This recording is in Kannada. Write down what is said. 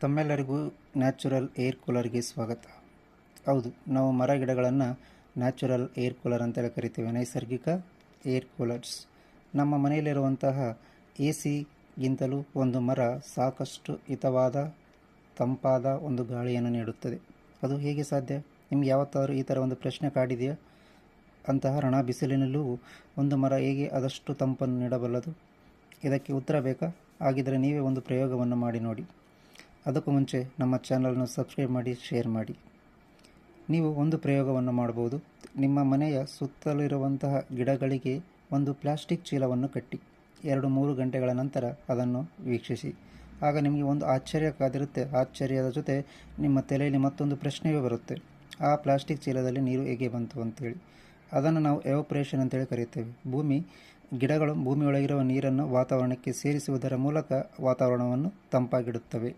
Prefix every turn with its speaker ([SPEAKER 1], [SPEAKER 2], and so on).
[SPEAKER 1] ತಮ್ಮೆಲ್ಲರಿಗೂ ನ್ಯಾಚುರಲ್ ಏರ್ ಕೂಲರ್ಗೆ ಸ್ವಾಗತ. ಹೌದು, ನಾವು ಮರ ಗಿಡಗಳನ್ನು ನ್ಯಾಚುರಲ್ ಏರ್ ಕೂಲರ್ ಅಂತೇಳಿ ಕರಿತೀವಿ, ನೈಸರ್ಗಿಕ ಏರ್ ಕೂಲರ್ಸ್. ನಮ್ಮ ಮನೆಯಲ್ಲಿರುವಂತಹ ಎ ಸಿಗಿಂತಲೂ ಒಂದು ಮರ ಸಾಕಷ್ಟು ಹಿತವಾದ ತಂಪಾದ ಒಂದು ಗಾಳಿಯನ್ನು ನೀಡುತ್ತದೆ. ಅದು ಹೇಗೆ ಸಾಧ್ಯ? ನಿಮ್ಗೆ ಯಾವತ್ತಾದರೂ ಈ ಥರ ಒಂದು ಪ್ರಶ್ನೆ ಕಾಡಿದೆಯಾ? ಅಂತಹ ರಣ ಬಿಸಿಲಿನಲ್ಲೂ ಒಂದು ಮರ ಹೇಗೆ ಆದಷ್ಟು ತಂಪನ್ನು ನೀಡಬಲ್ಲದು? ಇದಕ್ಕೆ ಉತ್ತರ ಬೇಕಾ? ಹಾಗಿದ್ದರೆ ನೀವೇ ಒಂದು ಪ್ರಯೋಗವನ್ನು ಮಾಡಿ ನೋಡಿ. ಅದಕ್ಕೂ ಮುಂಚೆ ನಮ್ಮ ಚಾನಲ್ನ ಸಬ್ಸ್ಕ್ರೈಬ್ ಮಾಡಿ, ಶೇರ್ ಮಾಡಿ. ನೀವು ಒಂದು ಪ್ರಯೋಗವನ್ನು ಮಾಡಬಹುದು. ನಿಮ್ಮ ಮನೆಯ ಸುತ್ತಲಿರುವಂತಹ ಗಿಡಗಳಿಗೆ ಒಂದು ಪ್ಲಾಸ್ಟಿಕ್ ಚೀಲವನ್ನು ಕಟ್ಟಿ 2-3 ಗಂಟೆಗಳ ನಂತರ ಅದನ್ನು ವೀಕ್ಷಿಸಿ. ಆಗ ನಿಮಗೆ ಒಂದು ಆಶ್ಚರ್ಯ ಕಾದಿರುತ್ತೆ. ಆಶ್ಚರ್ಯದ ಜೊತೆ ನಿಮ್ಮ ತಲೆಯಲ್ಲಿ ಮತ್ತೊಂದು ಪ್ರಶ್ನೆಯೂ ಬರುತ್ತೆ. ಆ ಪ್ಲಾಸ್ಟಿಕ್ ಚೀಲದಲ್ಲಿ ನೀರು ಹೇಗೆ ಬಂತು ಅಂತೇಳಿ. ಅದನ್ನು ನಾವು ಎವಾಪರೇಷನ್ ಅಂತೇಳಿ ಕರೆಯುತ್ತೇವೆ. ಗಿಡಗಳು ಭೂಮಿಯೊಳಗಿರುವ ನೀರನ್ನು ವಾತಾವರಣಕ್ಕೆ ಸೇರಿಸುವುದರ ಮೂಲಕ ವಾತಾವರಣವನ್ನು ತಂಪಾಗಿಡುತ್ತವೆ.